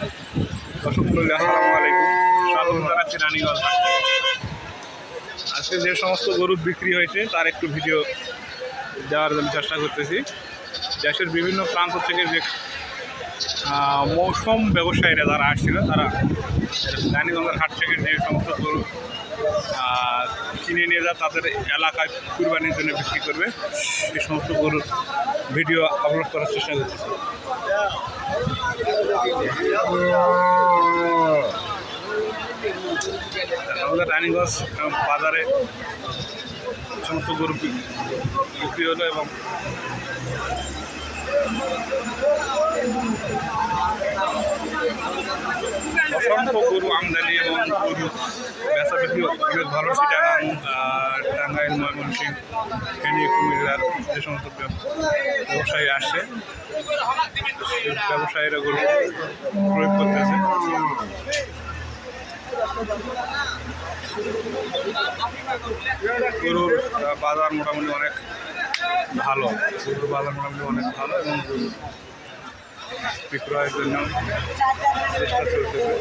দর্শক মণ্ডলী আসসালামু আলাইকুম, স্বাগত জানাচ্ছি রানীগঞ্জ হাট থেকে। আজকে যে সমস্ত গরু বিক্রি হয়েছে তার একটু ভিডিও দেওয়ার জন্য চেষ্টা করতেছি। দেশের বিভিন্ন প্রান্ত থেকে যে মৌসুম ব্যবসায়ীরা যারা আসছিল তারা রানীগঞ্জের হাট থেকে যে সমস্ত গরু কিনে নিয়ে যায় তাদের এলাকায় কুরবানির জন্য বিক্রি করবে, সেই সমস্ত গরুর ভিডিও আপলোড করার চেষ্টা করতেছি। আমাদের রানীগঞ্জ বাজারে সমস্ত গরু বিক্রি হলো এবং অসংখ্য গরু আমদানি এবং গরু বেচা বিক্রি অনেক ভালো। চিটাগাং, টাঙ্গাইল, ময়মনসিংহ, ফেনী, কুমিল্লার যে সমস্ত ব্যবসায়ী আসছে সেই ব্যবসায়ীরা গরু প্রয়োগ করতেছে। গরুর বাজার মোটামুটি অনেক ভালো, গরুর বাজার মোটামুটি অনেক ভালো এবং গরু বিক্রয়ের জন্য চেষ্টা চলতেছে।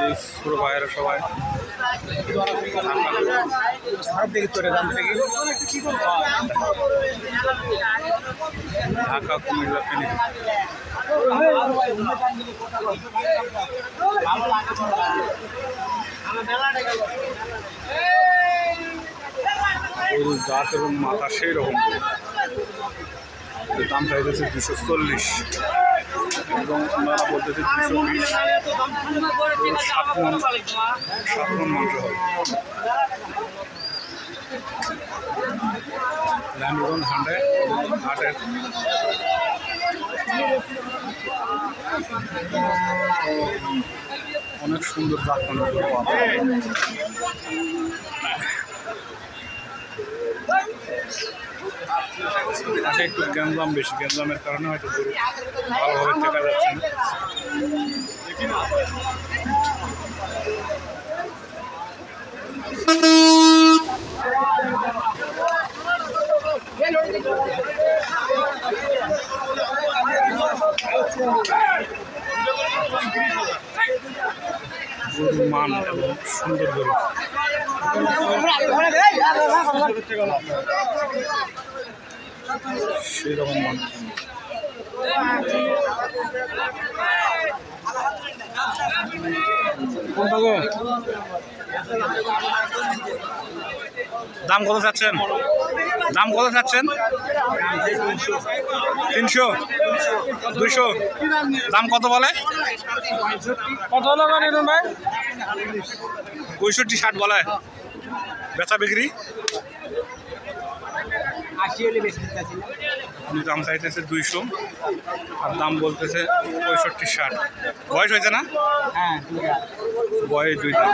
এই ছোটো ভাইয়েরা সবাই ঢাকা, কুমিল্লা, ফেনী গরুর দাঁত এবং মাথা সেই রকম। দাম চাইতেছে 240 এবং ওনারা বলতেছে 220। 7 মণ মাংস হবে। রানীগঞ্জ হাটের অনেক সুন্দর জাতমানের গরু হাটে একটু গ্যাঞ্জাম বেশি, গ্যাঞ্জামের কারণে হয়তো গরু ভালোভাবে দেখা যাচ্ছে না। গরুর মান এবং সুন্দর গরু সেই রকম মান। দাম কত চাচ্ছেন? দাম কত চাচ্ছেন? 300, 200। দাম কত বলে? কত হলো ভাই? 65, 60 বলে। বেচা বিক্রি উনি দাম চাইতেছে 200 আর দাম বলতেছে 65, 60। বয়স হয়েছে না? হ্যাঁ, বয়স 2 দাম।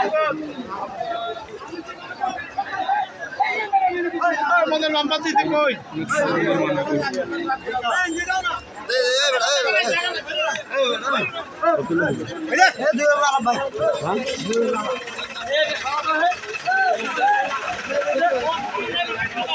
লম্বা দিতে কই সুন্দর